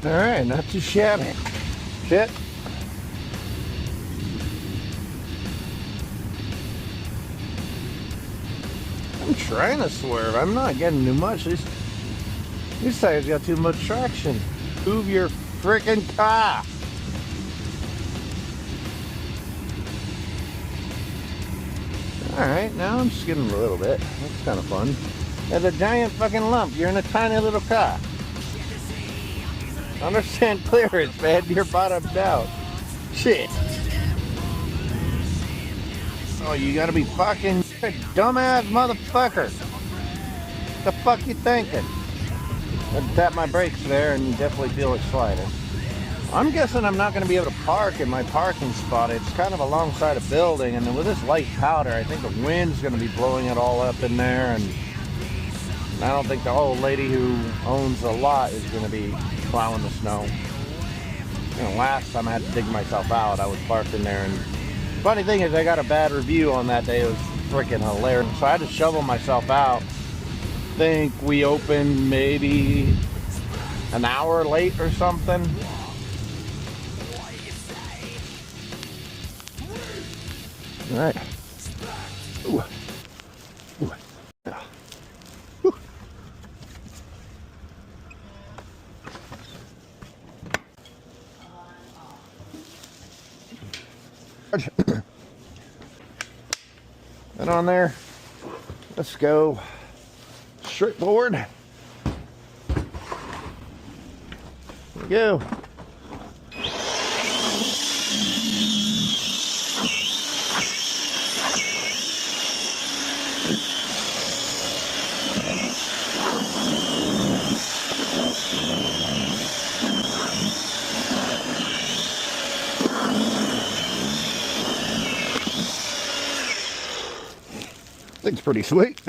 Alright, not too shabby. Shit. I'm trying to swerve. I'm not getting too much. These tires got too much traction. Move your freaking car. Alright, now I'm skidding a little bit. That's kind of fun. There's a giant fucking lump. You're in a tiny little car. Understand clearance, man. You're bottomed out. Shit. Oh, you gotta be fucking a dumbass motherfucker. What the fuck you thinking? I tap my brakes there and you definitely feel it sliding. I'm guessing I'm not going to be able to park in my parking spot. It's kind of alongside a building, and with this light powder, I think the wind's going to be blowing it all up in there, and I don't think the old lady who owns the lot is going to be plowing the snow. You know, last time I had to dig myself out, I was parked in there, and funny thing is I got a bad review on that day. It was freaking hilarious. So I had to shovel myself out. I think we opened maybe an hour late or something. All right. Ooh. Ooh. Yeah. Ooh. That on there. Let's go straight forward. Here we go. Thing's pretty sweet.